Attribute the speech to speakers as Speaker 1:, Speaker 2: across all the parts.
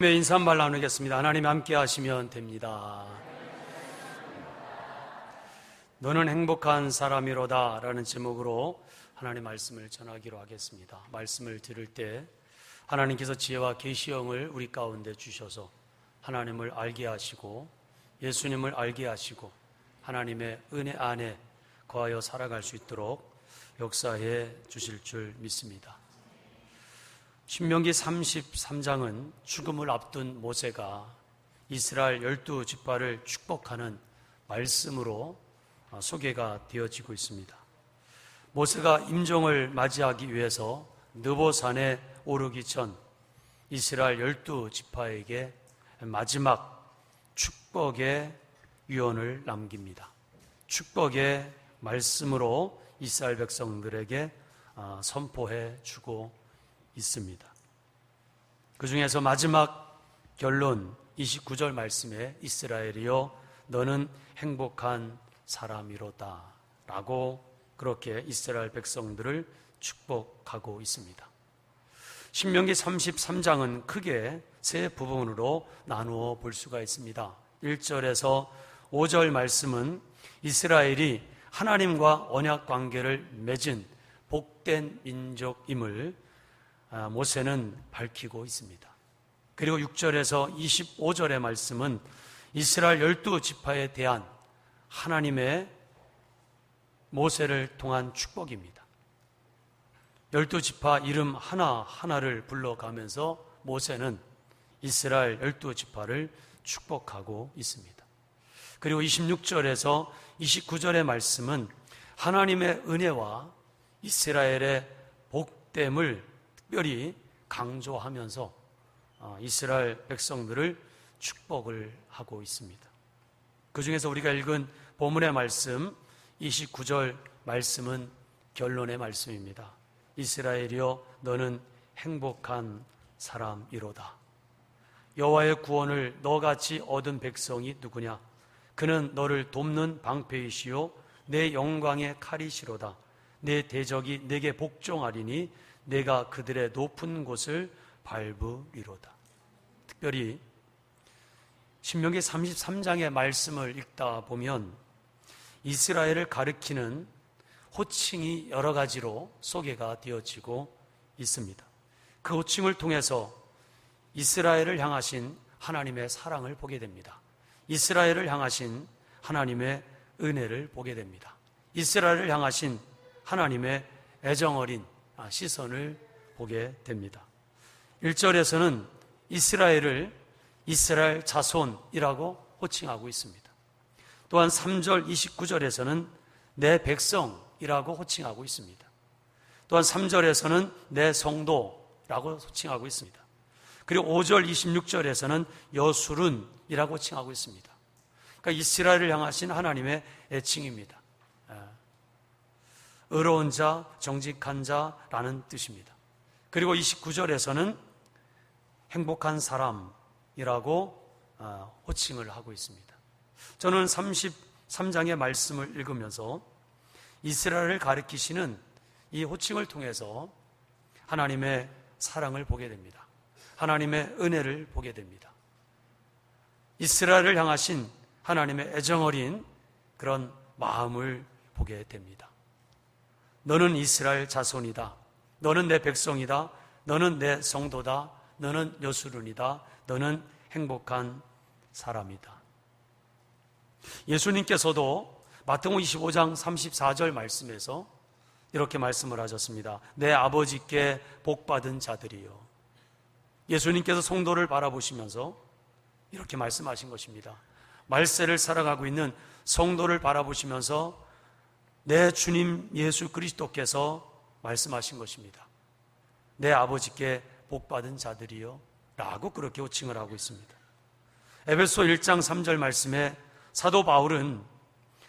Speaker 1: 네, 인사 한 말 나누겠습니다. 하나님 함께 하시면 됩니다. 너는 행복한 사람이로다 라는 제목으로 하나님 말씀을 전하기로 하겠습니다. 말씀을 들을 때 하나님께서 지혜와 계시형을 우리 가운데 주셔서 하나님을 알게 하시고 예수님을 알게 하시고 하나님의 은혜 안에 거하여 살아갈 수 있도록 역사해 주실 줄 믿습니다. 신명기 33장은 죽음을 앞둔 모세가 이스라엘 12지파를 축복하는 말씀으로 소개가 되어지고 있습니다. 모세가 임종을 맞이하기 위해서 느보산에 오르기 전 이스라엘 12지파에게 마지막 축복의 유언을 남깁니다. 축복의 말씀으로 이스라엘 백성들에게 선포해 주고 있습니다. 그 중에서 마지막 결론 29절 말씀에 이스라엘이여 너는 행복한 사람이로다 라고 그렇게 이스라엘 백성들을 축복하고 있습니다. 신명기 33장은 크게 세 부분으로 나누어 볼 수가 있습니다. 1절에서 5절 말씀은 이스라엘이 하나님과 언약 관계를 맺은 복된 민족임을 모세는 밝히고 있습니다. 그리고 6절에서 25절의 말씀은 이스라엘 12지파에 대한 하나님의 모세를 통한 축복입니다. 12지파 이름 하나하나를 불러가면서 모세는 이스라엘 12지파를 축복하고 있습니다. 그리고 26절에서 29절의 말씀은 하나님의 은혜와 이스라엘의 복됨을 특별히 강조하면서 이스라엘 백성들을 축복을 하고 있습니다. 그 중에서 우리가 읽은 본문의 말씀 29절 말씀은 결론의 말씀입니다. 이스라엘이여 너는 행복한 사람이로다. 여호와의 구원을 너같이 얻은 백성이 누구냐? 그는 너를 돕는 방패이시요 내 영광의 칼이시로다. 내 대적이 내게 복종하리니 내가 그들의 높은 곳을 밟으리로다. 특별히 신명기 33장의 말씀을 읽다 보면 이스라엘을 가리키는 호칭이 여러 가지로 소개가 되어지고 있습니다. 그 호칭을 통해서 이스라엘을 향하신 하나님의 사랑을 보게 됩니다. 이스라엘을 향하신 하나님의 은혜를 보게 됩니다. 이스라엘을 향하신 하나님의 애정어린 시선을 보게 됩니다. 1절에서는 이스라엘을 이스라엘 자손이라고 호칭하고 있습니다. 또한 3절 29절에서는 내 백성이라고 호칭하고 있습니다. 또한 3절에서는 내 성도라고 호칭하고 있습니다. 그리고 5절 26절에서는 여수룬이라고 호칭하고 있습니다. 그러니까 이스라엘을 향하신 하나님의 애칭입니다. 의로운 자, 정직한 자라는 뜻입니다. 그리고 29절에서는 행복한 사람이라고 호칭을 하고 있습니다. 저는 33장의 말씀을 읽으면서 이스라엘을 가리키시는 이 호칭을 통해서 하나님의 사랑을 보게 됩니다. 하나님의 은혜를 보게 됩니다. 이스라엘을 향하신 하나님의 애정어린 그런 마음을 보게 됩니다. 너는 이스라엘 자손이다. 너는 내 백성이다. 너는 내 성도다. 너는 여수룬이다. 너는 행복한 사람이다. 예수님께서도 마태복음 25장 34절 말씀에서 이렇게 말씀을 하셨습니다. 내 아버지께 복받은 자들이요. 예수님께서 성도를 바라보시면서 이렇게 말씀하신 것입니다. 말세를 살아가고 있는 성도를 바라보시면서 내 주님 예수 그리스도께서 말씀하신 것입니다. 내 아버지께 복받은 자들이요 라고 그렇게 호칭을 하고 있습니다. 에베소 1장 3절 말씀에 사도 바울은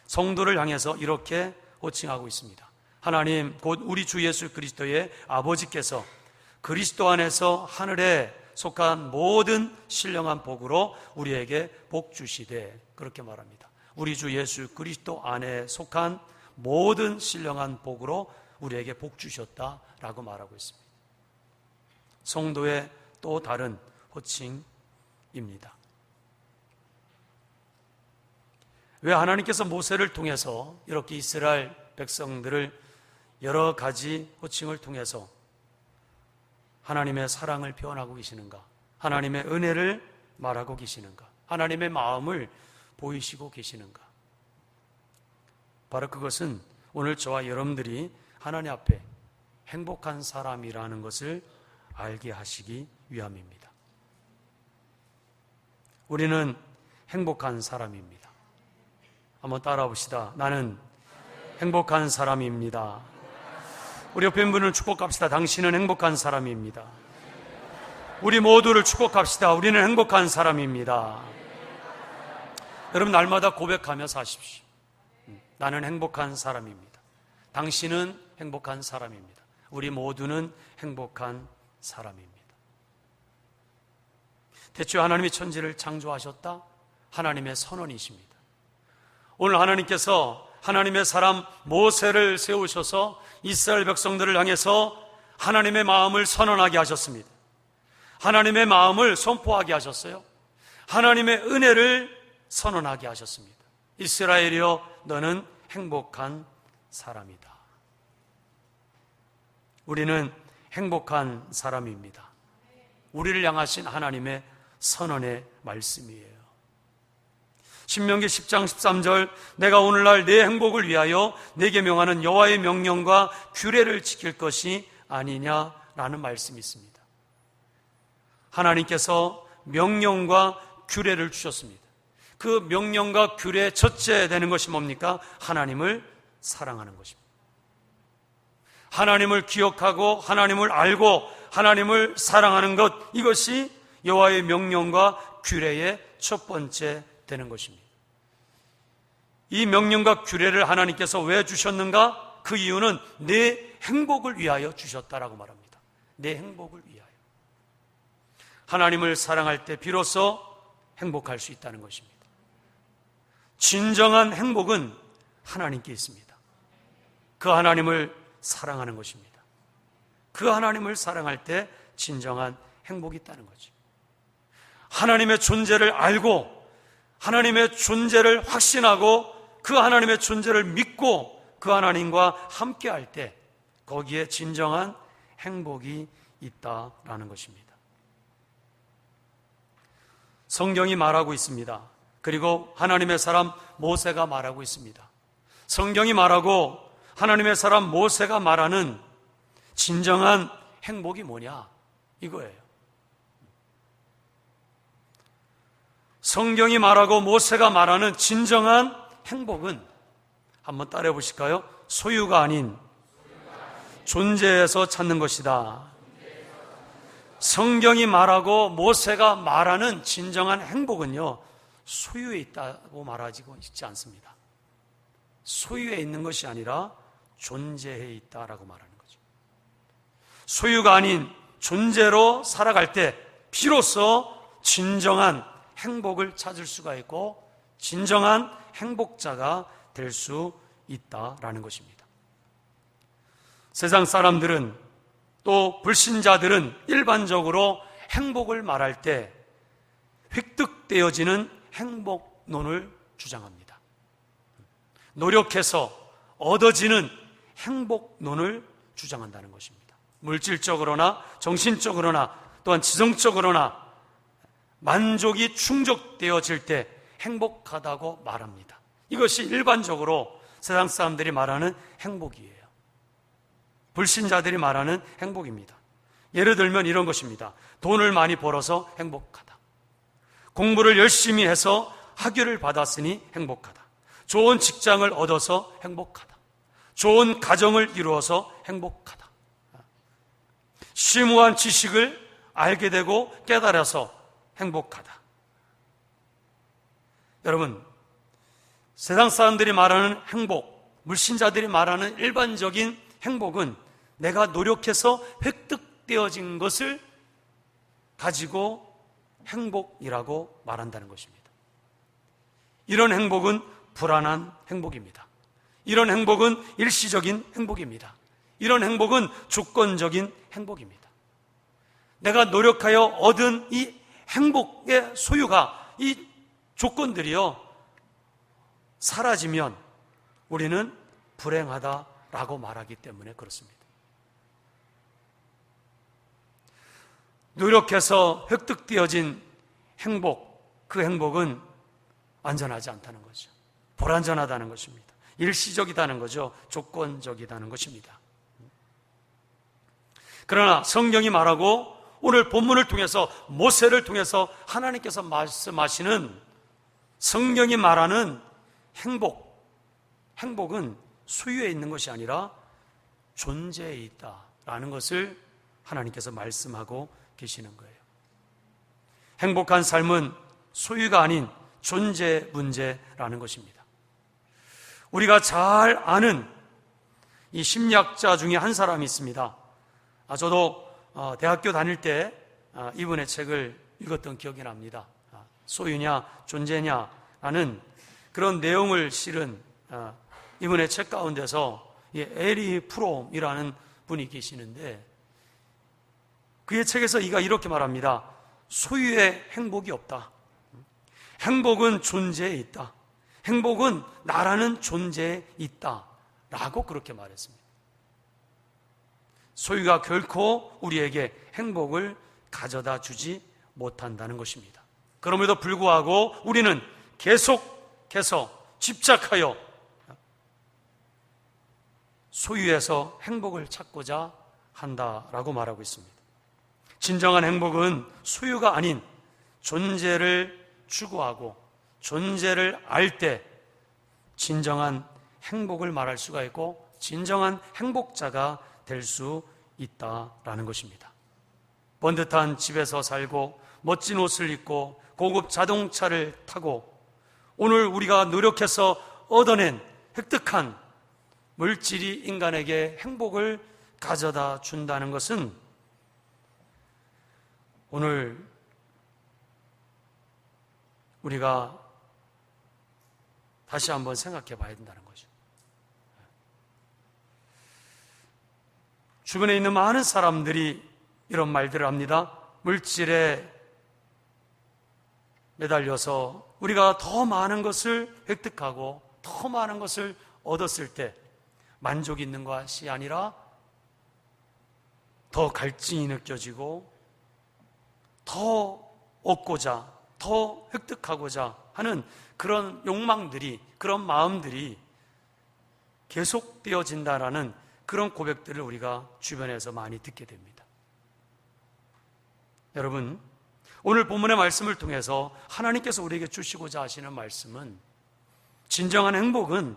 Speaker 1: 성도를 향해서 이렇게 호칭하고 있습니다. 하나님 곧 우리 주 예수 그리스도의 아버지께서 그리스도 안에서 하늘에 속한 모든 신령한 복으로 우리에게 복 주시되 그렇게 말합니다. 우리 주 예수 그리스도 안에 속한 모든 신령한 복으로 우리에게 복 주셨다라고 말하고 있습니다. 성도의 또 다른 호칭입니다. 행복입니다. 왜 하나님께서 모세를 통해서 이렇게 이스라엘 백성들을 여러 가지 호칭을 통해서 하나님의 사랑을 표현하고 계시는가? 하나님의 은혜를 말하고 계시는가? 하나님의 마음을 보이시고 계시는가? 바로 그것은 오늘 저와 여러분들이 하나님 앞에 행복한 사람이라는 것을 알게 하시기 위함입니다. 우리는 행복한 사람입니다. 한번 따라 봅시다. 나는 행복한 사람입니다. 우리 옆에 있는 분을 축복합시다. 당신은 행복한 사람입니다. 우리 모두를 축복합시다. 우리는 행복한 사람입니다. 여러분, 날마다 고백하며 사십시오. 나는 행복한 사람입니다. 당신은 행복한 사람입니다. 우리 모두는 행복한 사람입니다. 대체 하나님이 천지를 창조하셨다? 하나님의 선언이십니다. 오늘 하나님께서 하나님의 사람 모세를 세우셔서 이스라엘 백성들을 향해서 하나님의 마음을 선언하게 하셨습니다. 하나님의 마음을 선포하게 하셨어요. 하나님의 은혜를 선언하게 하셨습니다. 이스라엘이여, 너는 행복한 사람이다. 우리는 행복한 사람입니다. 우리를 향하신 하나님의 선언의 말씀이에요. 신명기 10장 13절, 내가 오늘날 내 행복을 위하여 내게 명하는 여호와의 명령과 규례를 지킬 것이 아니냐라는 말씀이 있습니다. 하나님께서 명령과 규례를 주셨습니다. 그 명령과 규례의 첫째 되는 것이 뭡니까? 하나님을 사랑하는 것입니다. 하나님을 기억하고 하나님을 알고 하나님을 사랑하는 것, 이것이 여호와의 명령과 규례의 첫 번째 되는 것입니다. 이 명령과 규례를 하나님께서 왜 주셨는가? 그 이유는 내 행복을 위하여 주셨다라고 말합니다. 내 행복을 위하여. 하나님을 사랑할 때 비로소 행복할 수 있다는 것입니다. 진정한 행복은 하나님께 있습니다. 그 하나님을 사랑하는 것입니다. 그 하나님을 사랑할 때 진정한 행복이 있다는 거죠. 하나님의 존재를 알고 하나님의 존재를 확신하고 그 하나님의 존재를 믿고 그 하나님과 함께할 때 거기에 진정한 행복이 있다라는 것입니다. 성경이 말하고 있습니다. 그리고 하나님의 사람 모세가 말하고 있습니다. 성경이 말하고 하나님의 사람 모세가 말하는 진정한 행복이 뭐냐? 이거예요. 성경이 말하고 모세가 말하는 진정한 행복은 한번 따라해 보실까요? 소유가 아닌 존재에서 찾는 것이다. 성경이 말하고 모세가 말하는 진정한 행복은요, 소유에 있다고 말하지고 있지 않습니다. 소유에 있는 것이 아니라 존재에 있다라고 말하는 거죠. 소유가 아닌 존재로 살아갈 때 비로소 진정한 행복을 찾을 수가 있고 진정한 행복자가 될 수 있다라는 것입니다. 세상 사람들은 또 불신자들은 일반적으로 행복을 말할 때 획득되어지는 행복론을 주장합니다. 노력해서 얻어지는 행복론을 주장한다는 것입니다. 물질적으로나 정신적으로나 또한 지성적으로나 만족이 충족되어질 때 행복하다고 말합니다. 이것이 일반적으로 세상 사람들이 말하는 행복이에요. 불신자들이 말하는 행복입니다. 예를 들면 이런 것입니다. 돈을 많이 벌어서 행복하다. 공부를 열심히 해서 학위를 받았으니 행복하다. 좋은 직장을 얻어서 행복하다. 좋은 가정을 이루어서 행복하다. 심오한 지식을 알게 되고 깨달아서 행복하다. 여러분, 세상 사람들이 말하는 행복, 물신자들이 말하는 일반적인 행복은 내가 노력해서 획득되어진 것을 가지고 행복이라고 말한다는 것입니다. 이런 행복은 불안한 행복입니다. 이런 행복은 일시적인 행복입니다. 이런 행복은 조건적인 행복입니다. 내가 노력하여 얻은 이 행복의 소유가, 이 조건들이요 사라지면 우리는 불행하다라고 말하기 때문에 그렇습니다. 노력해서 획득되어진 행복, 그 행복은 안전하지 않다는 거죠. 불안전하다는 것입니다. 일시적이다는 거죠. 조건적이다는 것입니다. 그러나 성경이 말하고 오늘 본문을 통해서, 모세를 통해서 하나님께서 말씀하시는, 성경이 말하는 행복은 소유에 있는 것이 아니라 존재에 있다라는 것을 하나님께서 말씀하고 계시는 거예요. 행복한 삶은 소유가 아닌 존재 문제라는 것입니다. 우리가 잘 아는 이 심리학자 중에 한 사람이 있습니다. 저도 대학교 다닐 때 이분의 책을 읽었던 기억이 납니다. 소유냐 존재냐라는 그런 내용을 실은 이분의 책 가운데서 에리 프롬이라는 분이 계시는데, 그의 책에서 이가 이렇게 말합니다. 소유에 행복이 없다. 행복은 존재에 있다. 행복은 나라는 존재에 있다. 라고 그렇게 말했습니다. 소유가 결코 우리에게 행복을 가져다 주지 못한다는 것입니다. 그럼에도 불구하고 우리는 계속해서 집착하여 소유에서 행복을 찾고자 한다라고 말하고 있습니다. 진정한 행복은 소유가 아닌 존재를 추구하고 존재를 알 때 진정한 행복을 말할 수가 있고 진정한 행복자가 될 수 있다라는 것입니다. 번듯한 집에서 살고 멋진 옷을 입고 고급 자동차를 타고 오늘 우리가 노력해서 얻어낸 획득한 물질이 인간에게 행복을 가져다 준다는 것은 오늘 우리가 다시 한번 생각해 봐야 된다는 거죠. 주변에 있는 많은 사람들이 이런 말들을 합니다. 물질에 매달려서 우리가 더 많은 것을 획득하고 더 많은 것을 얻었을 때 만족이 있는 것이 아니라 더 갈증이 느껴지고 더 얻고자, 더 획득하고자 하는 그런 욕망들이, 그런 마음들이 계속되어진다라는 그런 고백들을 우리가 주변에서 많이 듣게 됩니다. 여러분, 오늘 본문의 말씀을 통해서 하나님께서 우리에게 주시고자 하시는 말씀은 진정한 행복은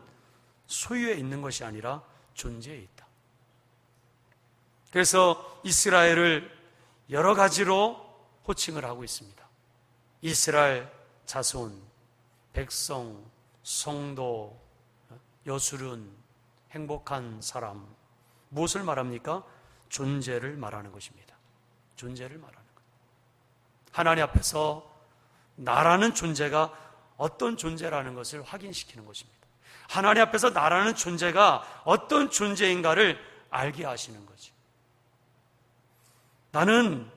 Speaker 1: 소유에 있는 것이 아니라 존재에 있다. 그래서 이스라엘을 여러 가지로 호칭을 하고 있습니다. 이스라엘 자손, 백성, 성도, 여술은, 행복한 사람, 무엇을 말합니까? 존재를 말하는 것입니다. 존재를 말하는 것. 하나님 앞에서 나라는 존재가 어떤 존재라는 것을 확인시키는 것입니다. 하나님 앞에서 나라는 존재가 어떤 존재인가를 알게 하시는 거죠. 나는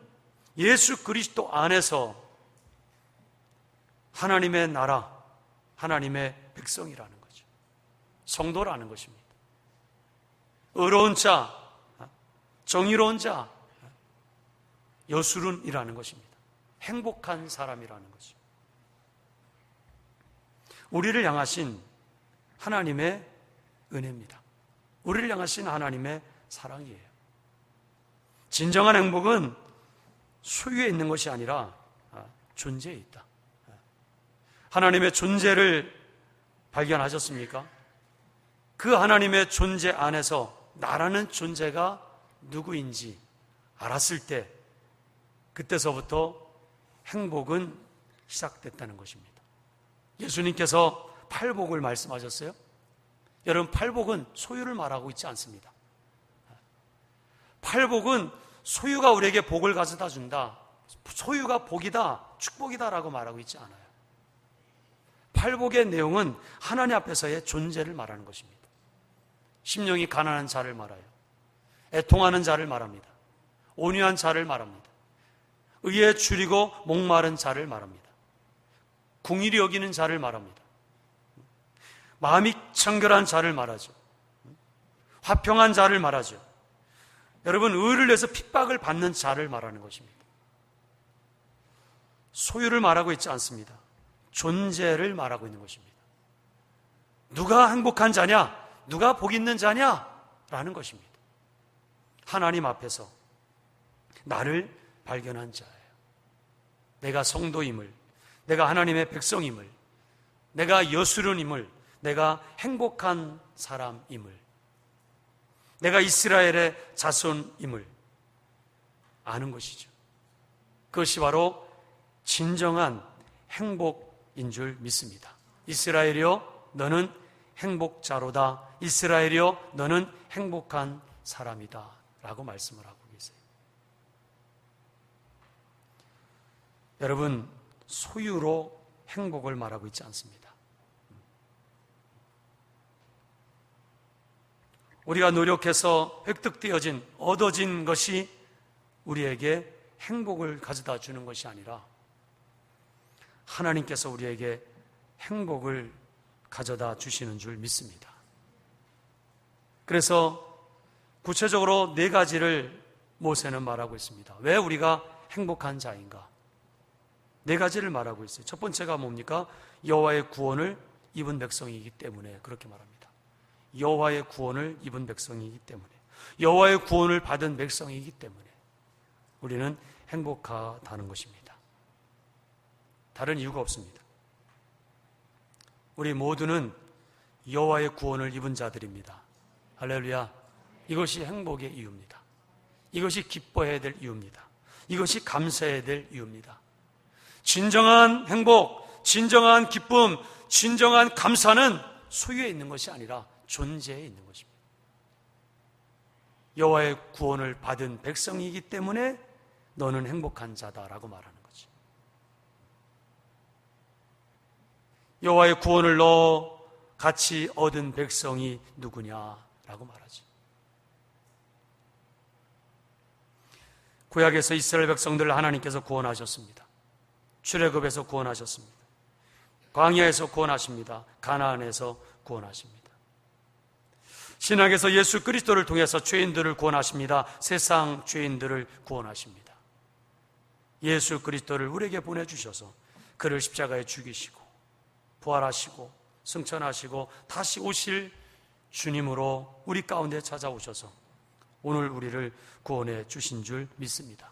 Speaker 1: 예수 그리스도 안에서 하나님의 나라, 하나님의 백성이라는 거죠. 성도라는 것입니다. 의로운 자, 정의로운 자, 여술은이라는 것입니다. 행복한 사람이라는 거죠. 우리를 향하신 하나님의 은혜입니다. 우리를 향하신 하나님의 사랑이에요. 진정한 행복은 소유에 있는 것이 아니라 존재에 있다. 하나님의 존재를 발견하셨습니까? 그 하나님의 존재 안에서 나라는 존재가 누구인지 알았을 때 그때서부터 행복은 시작됐다는 것입니다. 예수님께서 팔복을 말씀하셨어요. 여러분, 팔복은 소유를 말하고 있지 않습니다. 팔복은 소유가 우리에게 복을 가져다 준다, 소유가 복이다, 축복이다라고 말하고 있지 않아요. 팔복의 내용은 하나님 앞에서의 존재를 말하는 것입니다. 심령이 가난한 자를 말해요. 애통하는 자를 말합니다. 온유한 자를 말합니다. 의에 줄이고 목마른 자를 말합니다. 궁일이 여기는 자를 말합니다. 마음이 청결한 자를 말하죠. 화평한 자를 말하죠. 여러분, 의를 위해서 핍박을 받는 자를 말하는 것입니다. 소유를 말하고 있지 않습니다. 존재를 말하고 있는 것입니다. 누가 행복한 자냐? 누가 복 있는 자냐? 라는 것입니다. 하나님 앞에서 나를 발견한 자예요. 내가 성도임을, 내가 하나님의 백성임을, 내가 여수론임을, 내가 행복한 사람임을, 내가 이스라엘의 자손임을 아는 것이죠. 그것이 바로 진정한 행복인 줄 믿습니다. 이스라엘이여 너는 행복자로다. 이스라엘이여 너는 행복한 사람이다 라고 말씀을 하고 계세요. 여러분, 소유로 행복을 말하고 있지 않습니다. 우리가 노력해서 획득되어진, 얻어진 것이 우리에게 행복을 가져다 주는 것이 아니라 하나님께서 우리에게 행복을 가져다 주시는 줄 믿습니다. 그래서 구체적으로 4가지를 모세는 말하고 있습니다. 왜 우리가 행복한 자인가? 4가지를 말하고 있어요. 첫 번째가 뭡니까? 여호와의 구원을 입은 백성이기 때문에 그렇게 말합니다. 여호와의 구원을 입은 백성이기 때문에, 여호와의 구원을 받은 백성이기 때문에 우리는 행복하다는 것입니다. 다른 이유가 없습니다. 우리 모두는 여호와의 구원을 입은 자들입니다. 할렐루야. 이것이 행복의 이유입니다. 이것이 기뻐해야 될 이유입니다. 이것이 감사해야 될 이유입니다. 진정한 행복, 진정한 기쁨, 진정한 감사는 소유에 있는 것이 아니라 존재에 있는 것입니다. 여호와의 구원을 받은 백성이기 때문에 너는 행복한 자다라고 말하는 거지. 여호와의 구원을 너 같이 얻은 백성이 누구냐라고 말하지. 구약에서 이스라엘 백성들을 하나님께서 구원하셨습니다. 출애굽에서 구원하셨습니다. 광야에서 구원하십니다. 가나안에서 구원하십니다. 신약에서 예수 그리스도를 통해서 죄인들을 구원하십니다. 세상 죄인들을 구원하십니다. 예수 그리스도를 우리에게 보내주셔서 그를 십자가에 죽이시고 부활하시고 승천하시고 다시 오실 주님으로 우리 가운데 찾아오셔서 오늘 우리를 구원해 주신 줄 믿습니다.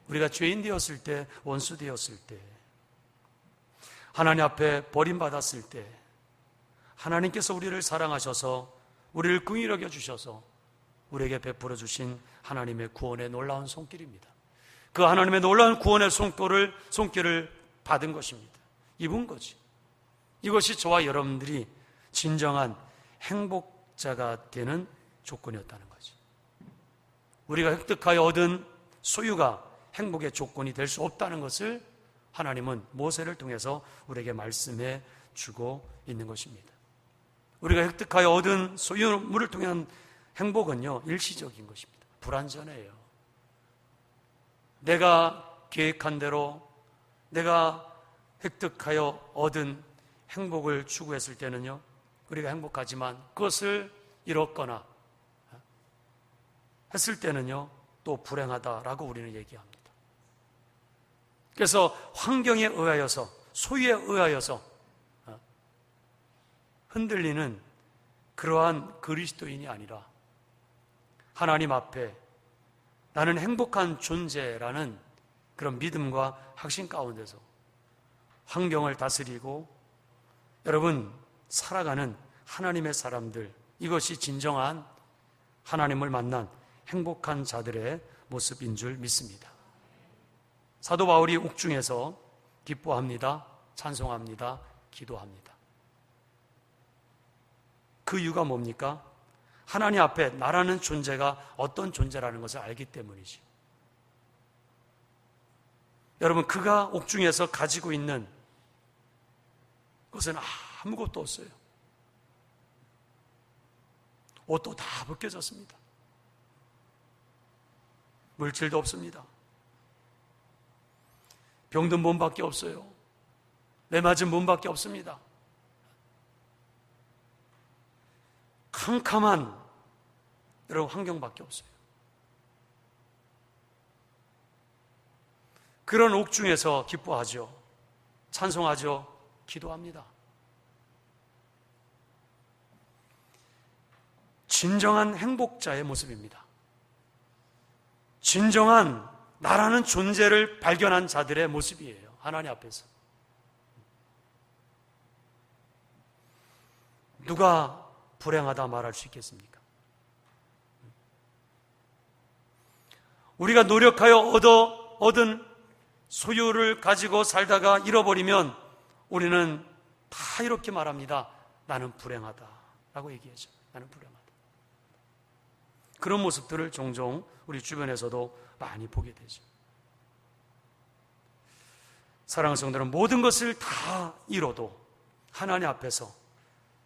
Speaker 1: 우리가 죄인 되었을 때, 원수 되었을 때, 하나님 앞에 버림받았을 때 하나님께서 우리를 사랑하셔서 우리를 긍휼히 여겨 주셔서 우리에게 베풀어 주신 하나님의 구원의 놀라운 손길입니다. 그 하나님의 놀라운 구원의 손길을 받은 것입니다. 입은 거지. 이것이 저와 여러분들이 진정한 행복자가 되는 조건이었다는 거지. 우리가 획득하여 얻은 소유가 행복의 조건이 될 수 없다는 것을 하나님은 모세를 통해서 우리에게 말씀해 주고 있는 것입니다. 우리가 획득하여 얻은 소유물을 통한 행복은요, 일시적인 것입니다. 불완전해요. 내가 계획한 대로 내가 획득하여 얻은 행복을 추구했을 때는요, 우리가 행복하지만 그것을 잃었거나 했을 때는요, 또 불행하다라고 우리는 얘기합니다. 그래서 환경에 의하여서, 소유에 의하여서 흔들리는 그러한 그리스도인이 아니라 하나님 앞에 나는 행복한 존재라는 그런 믿음과 확신 가운데서 환경을 다스리고 여러분 살아가는 하나님의 사람들, 이것이 진정한 하나님을 만난 행복한 자들의 모습인 줄 믿습니다. 사도 바울이 옥중에서 기뻐합니다, 찬송합니다, 기도합니다. 그 이유가 뭡니까? 하나님 앞에 나라는 존재가 어떤 존재라는 것을 알기 때문이지. 여러분, 그가 옥중에서 가지고 있는 것은 아무것도 없어요. 옷도 다 벗겨졌습니다. 물질도 없습니다. 병든 몸밖에 없어요. 매 맞은 몸밖에 없습니다. 캄캄한 여러분 환경밖에 없어요. 그런 옥중에서 기뻐하죠. 찬송하죠. 기도합니다. 진정한 행복자의 모습입니다. 진정한 나라는 존재를 발견한 자들의 모습이에요. 하나님 앞에서. 누가 불행하다 말할 수 있겠습니까? 우리가 노력하여 얻은 소유를 가지고 살다가 잃어버리면 우리는 다 이렇게 말합니다. 나는 불행하다 라고 얘기하죠. 나는 불행하다. 그런 모습들을 종종 우리 주변에서도 많이 보게 되죠. 사랑하는 성도들은 모든 것을 다 잃어도 하나님 앞에서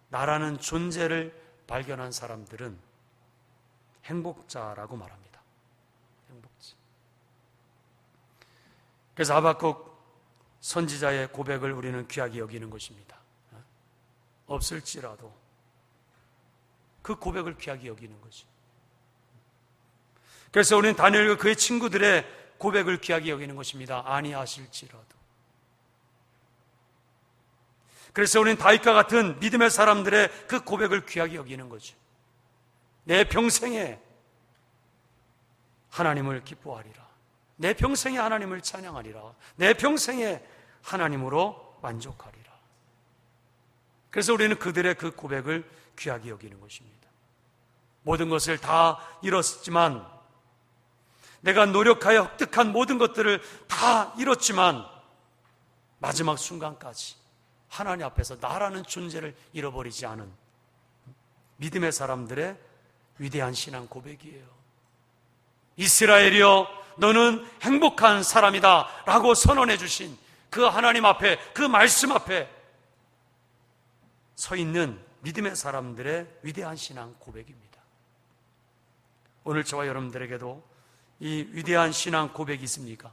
Speaker 1: 나라는 존재를 발견한 사람들은 행복자라고 말합니다. 행복자. 그래서 하박국 선지자의 고백을 우리는 귀하게 여기는 것입니다. 없을지라도 그 고백을 귀하게 여기는 것이. 그래서 우리는 다니엘과 그의 친구들의 고백을 귀하게 여기는 것입니다. 아니하실지라도. 그래서 우리는 다윗과 같은 믿음의 사람들의 그 고백을 귀하게 여기는 거죠. 내 평생에 하나님을 기뻐하리라. 내 평생에 하나님을 찬양하리라. 내 평생에 하나님으로 만족하리라. 그래서 우리는 그들의 그 고백을 귀하게 여기는 것입니다. 모든 것을 다 잃었지만, 내가 노력하여 획득한 모든 것들을 다 잃었지만 마지막 순간까지 하나님 앞에서 나라는 존재를 잃어버리지 않은 믿음의 사람들의 위대한 신앙 고백이에요. 이스라엘이여, 너는 행복한 사람이다 라고 선언해 주신 그 하나님 앞에, 그 말씀 앞에 서 있는 믿음의 사람들의 위대한 신앙 고백입니다. 오늘 저와 여러분들에게도 이 위대한 신앙 고백이 있습니까?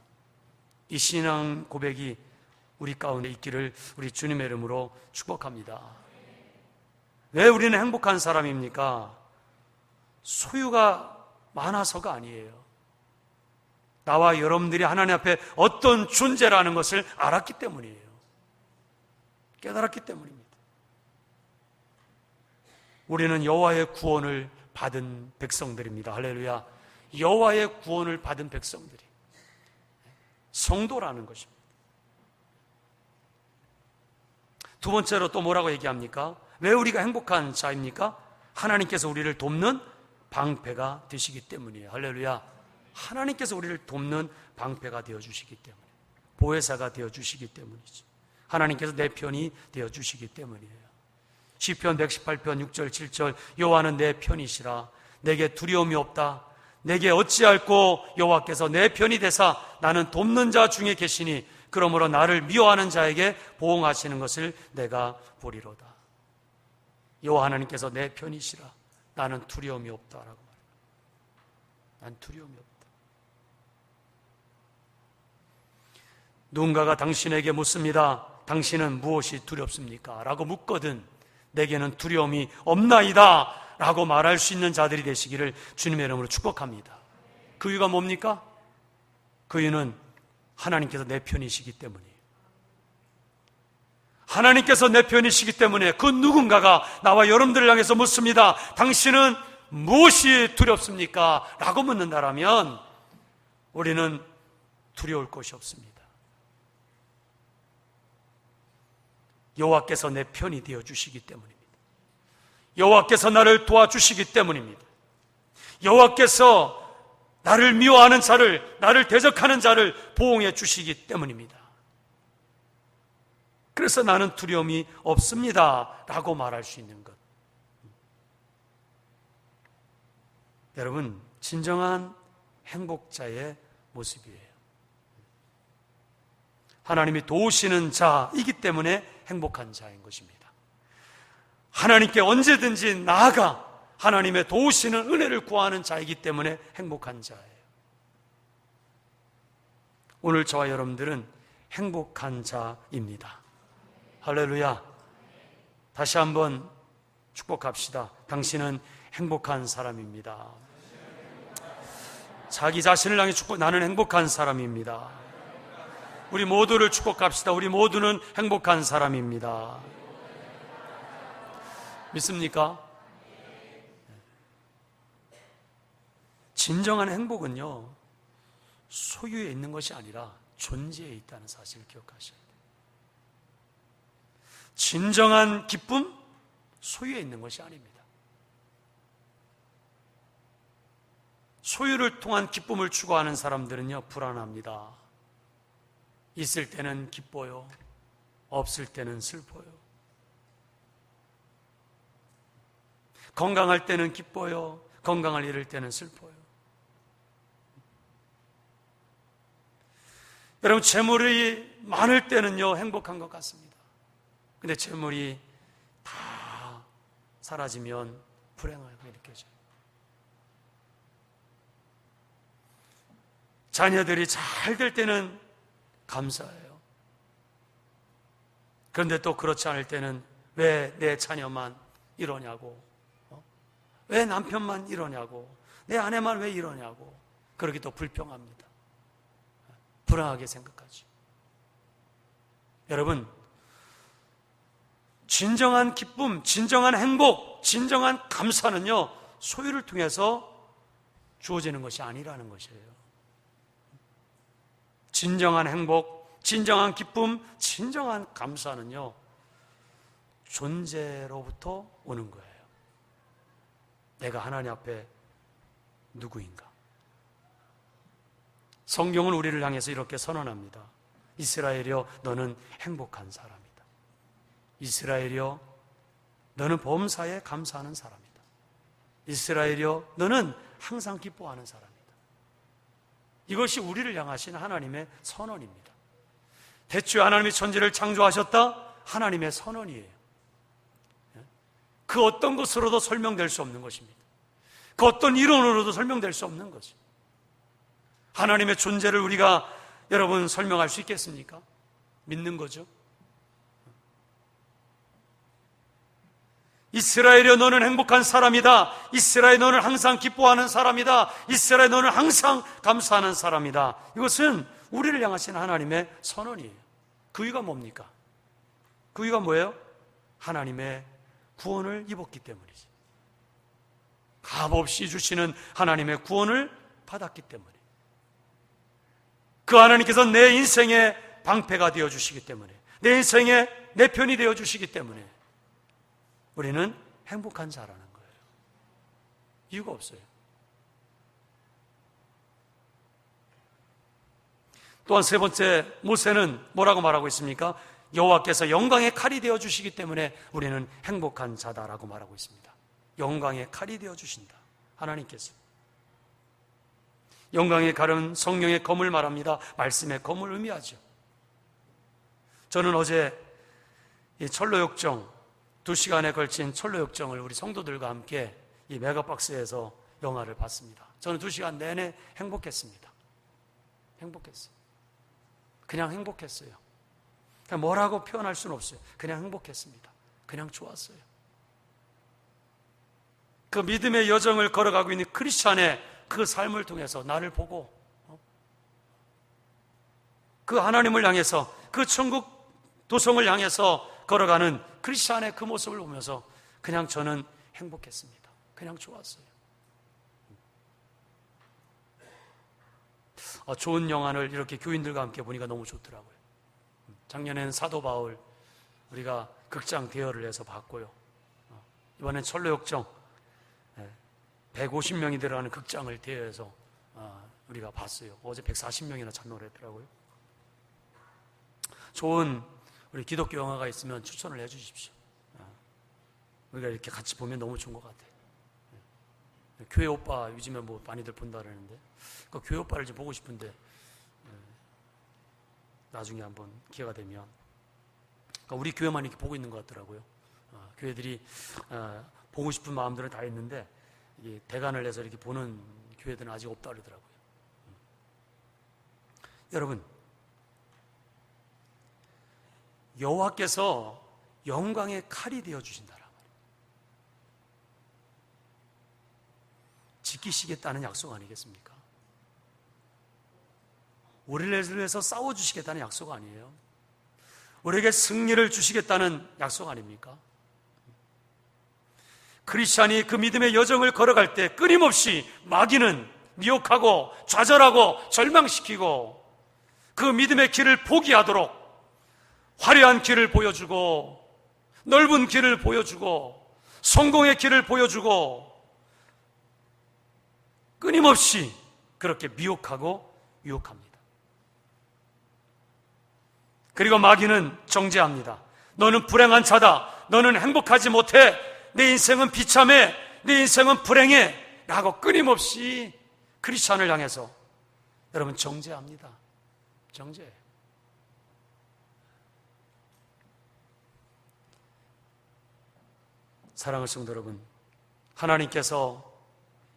Speaker 1: 이 신앙 고백이 우리 가운데 있기를 우리 주님의 이름으로 축복합니다. 왜 우리는 행복한 사람입니까? 소유가 많아서가 아니에요. 나와 여러분들이 하나님 앞에 어떤 존재라는 것을 알았기 때문이에요. 깨달았기 때문입니다. 우리는 여호와의 구원을 받은 백성들입니다. 할렐루야. 여호와의 구원을 받은 백성들이 성도라는 것입니다. 두 번째로 또 뭐라고 얘기합니까? 왜 우리가 행복한 자입니까? 하나님께서 우리를 돕는 방패가 되시기 때문이에요. 할렐루야. 하나님께서 우리를 돕는 방패가 되어주시기 때문에, 보혜사가 되어주시기 때문이죠. 하나님께서 내 편이 되어주시기 때문이에요. 시편 118편 6절 7절 여호와는 내 편이시라. 내게 두려움이 없다. 내게 어찌할꼬 여호와께서 내 편이 되사 나는 돕는 자 중에 계시니 그러므로 나를 미워하는 자에게 보응하시는 것을 내가 보리로다. 여호와 하나님께서 내 편이시라. 나는 두려움이 없다라고 말합니다. 난 두려움이 없다. 누군가가 당신에게 묻습니다. 당신은 무엇이 두렵습니까? 라고 묻거든 내게는 두려움이 없나이다 라고 말할 수 있는 자들이 되시기를 주님의 이름으로 축복합니다. 그 이유가 뭡니까? 그 이유는 하나님께서 내 편이시기 때문이에요. 하나님께서 내 편이시기 때문에 그 누군가가 나와 여러분들을 향해서 묻습니다. 당신은 무엇이 두렵습니까? 라고 묻는다라면 우리는 두려울 것이 없습니다. 여호와께서 내 편이 되어주시기 때문입니다. 여호와께서 나를 도와주시기 때문입니다. 여호와께서 나를 미워하는 자를, 나를 대적하는 자를 보응해 주시기 때문입니다. 그래서 나는 두려움이 없습니다 라고 말할 수 있는 것. 여러분, 진정한 행복자의 모습이에요. 하나님이 도우시는 자이기 때문에 행복한 자인 것입니다. 하나님께 언제든지 나아가 하나님의 도우시는 은혜를 구하는 자이기 때문에 행복한 자예요. 오늘 저와 여러분들은 행복한 자입니다. 할렐루야. 다시 한번 축복합시다. 당신은 행복한 사람입니다. 자기 자신을 향해 축복, 나는 행복한 사람입니다. 우리 모두를 축복합시다. 우리 모두는 행복한 사람입니다. 믿습니까? 진정한 행복은요, 소유에 있는 것이 아니라 존재에 있다는 사실을 기억하셔야 돼요. 진정한 기쁨, 소유에 있는 것이 아닙니다. 소유를 통한 기쁨을 추구하는 사람들은요, 불안합니다. 있을 때는 기뻐요. 없을 때는 슬퍼요. 건강할 때는 기뻐요. 건강을 잃을 때는 슬퍼요. 여러분, 재물이 많을 때는요, 행복한 것 같습니다. 근데 재물이 다 사라지면 불행하게 느껴져요. 자녀들이 잘 될 때는 감사해요. 그런데 또 그렇지 않을 때는 왜 내 자녀만 이러냐고, 왜 남편만 이러냐고, 내 아내만 왜 이러냐고, 그러기 또 불평합니다. 불안하게 생각하죠. 여러분, 진정한 기쁨, 진정한 행복, 진정한 감사는요, 소유를 통해서 주어지는 것이 아니라는 것이에요. 진정한 행복, 진정한 기쁨, 진정한 감사는요, 존재로부터 오는 거예요. 내가 하나님 앞에 누구인가? 성경은 우리를 향해서 이렇게 선언합니다. 이스라엘이여, 너는 행복한 사람이다. 이스라엘이여, 너는 범사에 감사하는 사람이다. 이스라엘이여, 너는 항상 기뻐하는 사람이다. 이것이 우리를 향하신 하나님의 선언입니다. 대초에 하나님이 천지를 창조하셨다? 하나님의 선언이에요. 그 어떤 것으로도 설명될 수 없는 것입니다. 그 어떤 이론으로도 설명될 수 없는 것입니다. 하나님의 존재를 우리가 여러분 설명할 수 있겠습니까? 믿는 거죠. 이스라엘이여, 너는 행복한 사람이다. 이스라엘, 너는 항상 기뻐하는 사람이다. 이스라엘, 너는 항상 감사하는 사람이다. 이것은 우리를 향하신 하나님의 선언이에요. 그 이유가 뭡니까? 그 이유가 뭐예요? 하나님의 구원을 입었기 때문이지. 값없이 주시는 하나님의 구원을 받았기 때문에, 그 하나님께서 내 인생의 방패가 되어주시기 때문에, 내 인생의 내 편이 되어주시기 때문에 우리는 행복한 자라는 거예요. 이유가 없어요. 또한 세 번째, 모세는 뭐라고 말하고 있습니까? 여호와께서 영광의 칼이 되어주시기 때문에 우리는 행복한 자다라고 말하고 있습니다. 영광의 칼이 되어주신다. 하나님께서. 영광의 칼은 성령의 검을 말합니다. 말씀의 검을 의미하죠. 저는 어제 이 철로역정 2시간에 걸친 철로역정을 우리 성도들과 함께 이 메가박스에서 영화를 봤습니다. 저는 2시간 내내 행복했습니다. 행복했어요. 그냥 행복했어요. 그냥 뭐라고 표현할 수는 없어요. 그냥 행복했습니다. 그냥 좋았어요. 그 믿음의 여정을 걸어가고 있는 크리스찬의 그 삶을 통해서 나를 보고 그 하나님을 향해서, 그 천국 도성을 향해서 걸어가는 크리스찬의 그 모습을 보면서 그냥 저는 행복했습니다. 그냥 좋았어요. 좋은 영화를 이렇게 교인들과 함께 보니까 너무 좋더라고요. 작년에는 사도 바울 우리가 극장 대여를 해서 봤고요. 이번엔 철로역정 150명이 들어가는 극장을 대여해서 우리가 봤어요. 어제 140명이나 참여를 했더라고요. 좋은 우리 기독교 영화가 있으면 추천을 해 주십시오. 우리가 이렇게 같이 보면 너무 좋은 것 같아요. 교회 오빠 요즘에 뭐 많이들 본다 그러는데 그 교회 오빠를 좀 보고 싶은데 나중에 한번 기회가 되면, 그러니까 우리 교회만 이렇게 보고 있는 것 같더라고요. 교회들이 보고 싶은 마음들은 다 있는데 이게 대관을 해서 이렇게 보는 교회들은 아직 없다 그러더라고요. 여러분, 여호와께서 영광의 칼이 되어 주신다라 말이에요. 지키시겠다는 약속 아니겠습니까? 우리를 위해서 싸워주시겠다는 약속 아니에요? 우리에게 승리를 주시겠다는 약속 아닙니까? 크리스찬이 그 믿음의 여정을 걸어갈 때 끊임없이 마귀는 미혹하고 좌절하고 절망시키고 그 믿음의 길을 포기하도록 화려한 길을 보여주고 넓은 길을 보여주고 성공의 길을 보여주고 끊임없이 그렇게 미혹하고 유혹합니다. 그리고 마귀는 정죄합니다. 너는 불행한 자다. 너는 행복하지 못해. 내 인생은 비참해. 내 인생은 불행해. 라고 끊임없이 크리스찬을 향해서 여러분 정죄합니다. 정죄. 사랑하는 성도 여러분, 하나님께서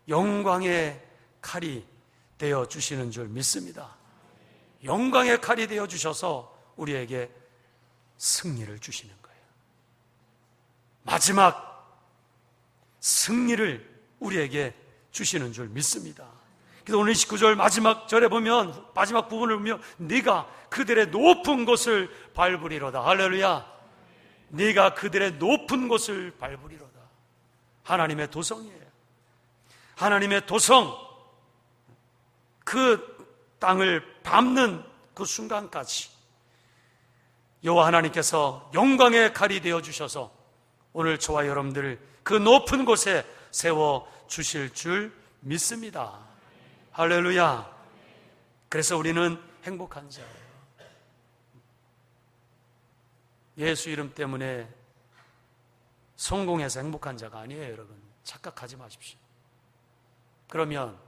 Speaker 1: 영광의 칼이 되어 주시는 줄 믿습니다. 영광의 칼이 되어 주셔서 우리에게 승리를 주시는 거예요. 마지막 승리를 우리에게 주시는 줄 믿습니다. 그래서 오늘 19절 마지막 절에 보면, 마지막 부분을 보면 네가 그들의 높은 곳을 밟으리로다. 할렐루야. 네가 그들의 높은 곳을 밟으리로다. 하나님의 도성이에요. 하나님의 도성, 그 땅을 밟는 그 순간까지 여호와 하나님께서 영광의 칼이 되어 주셔서 오늘 저와 여러분들을 그 높은 곳에 세워 주실 줄 믿습니다. 할렐루야. 그래서 우리는 행복한 자예요. 예수 이름 때문에 성공해서 행복한 자가 아니에요, 여러분. 착각하지 마십시오. 그러면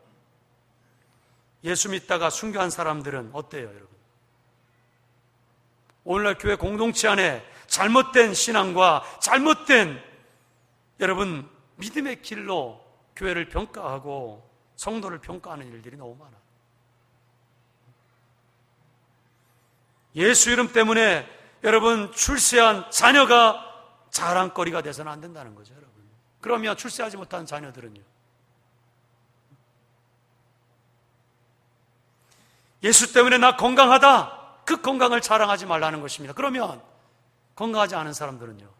Speaker 1: 예수 믿다가 순교한 사람들은 어때요, 여러분? 오늘날 교회 공동체 안에 잘못된 신앙과 잘못된 여러분 믿음의 길로 교회를 평가하고 성도를 평가하는 일들이 너무 많아요. 예수 이름 때문에 여러분 출세한 자녀가 자랑거리가 돼서는 안 된다는 거죠, 여러분. 그러면 출세하지 못한 자녀들은요, 예수 때문에 나 건강하다, 그 건강을 자랑하지 말라는 것입니다. 그러면 건강하지 않은 사람들은요,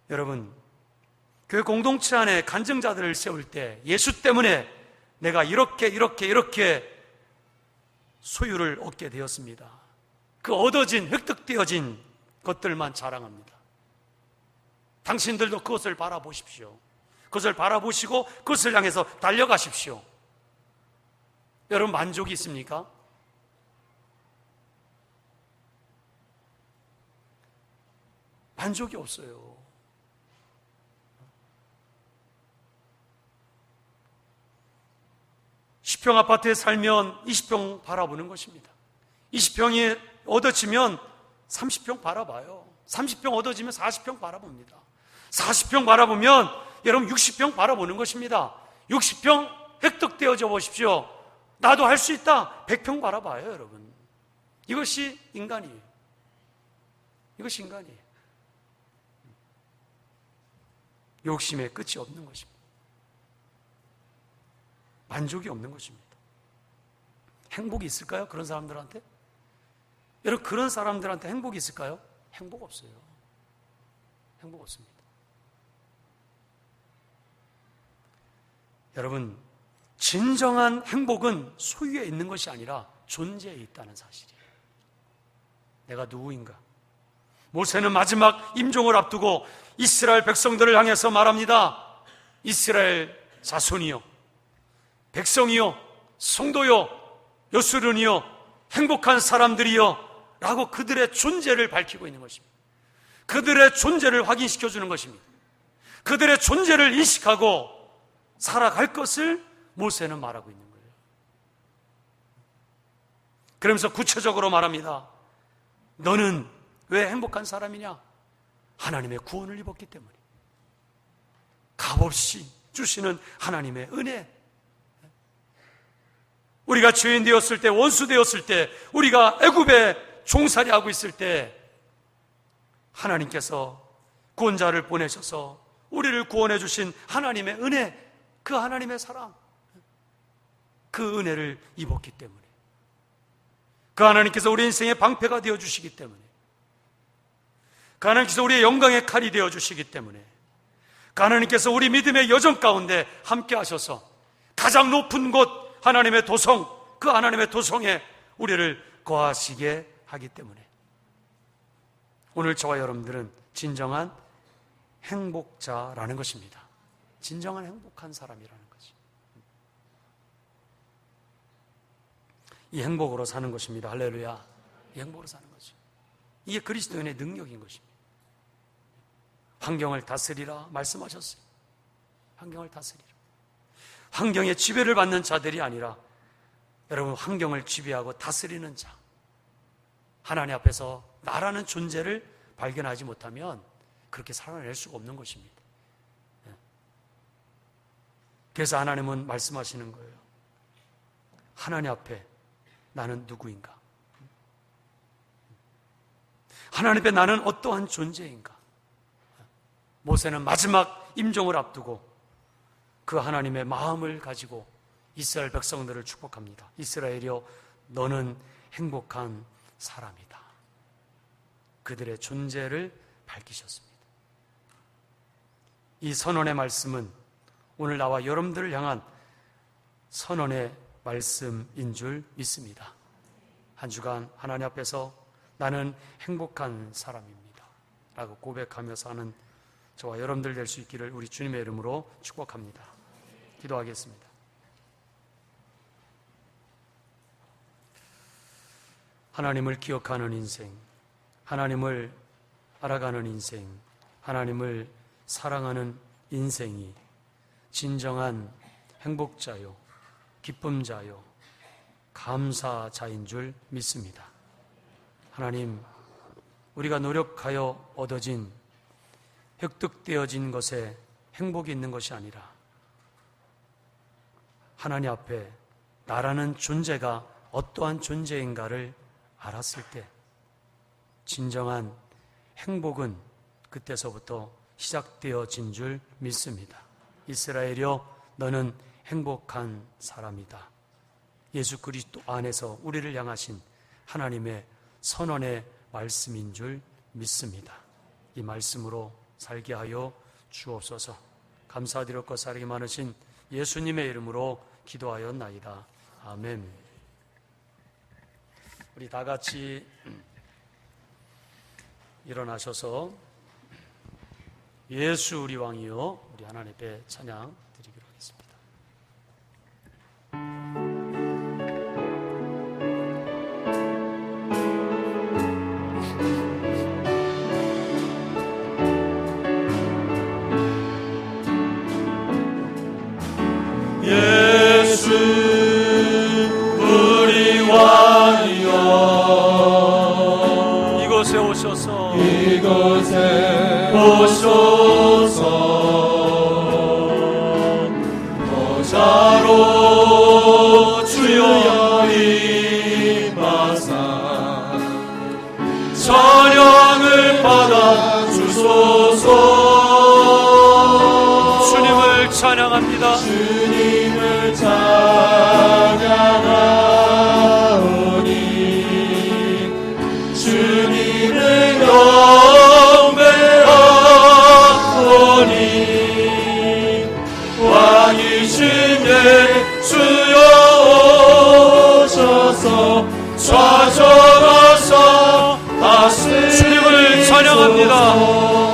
Speaker 1: 여러분 교회 공동체 안에 간증자들을 세울 때 예수 때문에 내가 이렇게 소유를 얻게 되었습니다, 그 얻어진 획득되어진 것들만 자랑합니다. 당신들도 그것을 바라보십시오. 그것을 바라보시고 그것을 향해서 달려가십시오. 여러분 만족이 있습니까? 만족이 없어요. (10평) 아파트에 살면 20평 바라보는 것입니다. 20평이 얻어지면 30평 바라봐요. 30평 얻어지면 40평 바라봅니다. 40평 바라보면 여러분 60평 바라보는 것입니다. 60평 획득되어져 보십시오. 나도 할 수 있다. 100평 바라봐요, 여러분. 이것이 인간이에요. 이것이 인간이에요. 욕심의 끝이 없는 것입니다. 만족이 없는 것입니다. 행복이 있을까요? 그런 사람들한테? 여러분, 그런 사람들한테 행복이 있을까요? 행복 없어요. 행복 없습니다. 여러분, 진정한 행복은 소유에 있는 것이 아니라 존재에 있다는 사실이에요. 내가 누구인가? 모세는 마지막 임종을 앞두고 이스라엘 백성들을 향해서 말합니다. 이스라엘 자손이요, 백성이요, 성도요, 여수론이요, 행복한 사람들이요 라고 그들의 존재를 밝히고 있는 것입니다. 그들의 존재를 확인시켜주는 것입니다. 그들의 존재를 인식하고 살아갈 것을 모세는 말하고 있는 거예요. 그러면서 구체적으로 말합니다. 너는 왜 행복한 사람이냐? 하나님의 구원을 입었기 때문에. 값없이 주시는 하나님의 은혜. 우리가 죄인 되었을 때, 원수 되었을 때, 우리가 애굽에 종살이하고 있을 때 하나님께서 구원자를 보내셔서 우리를 구원해 주신 하나님의 은혜, 그 하나님의 사랑, 그 은혜를 입었기 때문에, 그 하나님께서 우리 인생의 방패가 되어주시기 때문에, 그 하나님께서 우리의 영광의 칼이 되어주시기 때문에, 그 하나님께서 우리 믿음의 여정 가운데 함께 하셔서 가장 높은 곳 하나님의 도성, 그 하나님의 도성에 우리를 거하시게 하기 때문에 오늘 저와 여러분들은 진정한 행복자라는 것입니다. 진정한 행복한 사람이라는 거지. 이 행복으로 사는 것입니다. 할렐루야. 이 행복으로 사는 거죠. 이게 그리스도인의 능력인 것입니다. 환경을 다스리라 말씀하셨어요. 환경을 다스리라. 환경의 지배를 받는 자들이 아니라 여러분, 환경을 지배하고 다스리는 자, 하나님 앞에서 나라는 존재를 발견하지 못하면 그렇게 살아낼 수가 없는 것입니다. 그래서 하나님은 말씀하시는 거예요. 하나님 앞에 나는 누구인가? 하나님 앞에 나는 어떠한 존재인가? 모세는 마지막 임종을 앞두고 그 하나님의 마음을 가지고 이스라엘 백성들을 축복합니다. 이스라엘이여, 너는 행복한 사람이다. 그들의 존재를 밝히셨습니다. 이 선언의 말씀은 오늘 나와 여러분들을 향한 선언의 말씀인 줄 믿습니다. 한 주간 하나님 앞에서 나는 행복한 사람입니다 라고 고백하며 사는 저와 여러분들 될 수 있기를 우리 주님의 이름으로 축복합니다. 기도하겠습니다. 하나님을 기억하는 인생, 하나님을 알아가는 인생, 하나님을 사랑하는 인생이 진정한 행복자요, 기쁨자요, 감사자인 줄 믿습니다. 하나님, 우리가 노력하여 얻어진, 획득되어진 것에 행복이 있는 것이 아니라 하나님 앞에 나라는 존재가 어떠한 존재인가를 알았을 때 진정한 행복은 그때서부터 시작되어진 줄 믿습니다. 이스라엘이여, 너는 행복한 사람이다. 예수 그리스도 안에서 우리를 향하신 하나님의 선언의 말씀인 줄 믿습니다. 이 말씀으로 살게 하여 주옵소서. 감사드렸고 사랑이 많으신 예수님의 이름으로 기도하였나이다. 아멘. 우리 다 같이 일어나셔서 예수 우리 왕이여, 우리 하나님 앞에 찬양 드리기로 하겠습니다.
Speaker 2: 예수 우리 왕이여,
Speaker 1: 이곳에 오셔서
Speaker 2: 보좌로 주여 임하사 찬양을 받아 주소서.
Speaker 1: 주님을 찬양합니다.
Speaker 2: 주님을 찬양하오니 주님을 경배하오니 왕이신 예수여 오셔서 좌정하사 다스리소서.
Speaker 1: 주님을 찬양합니다.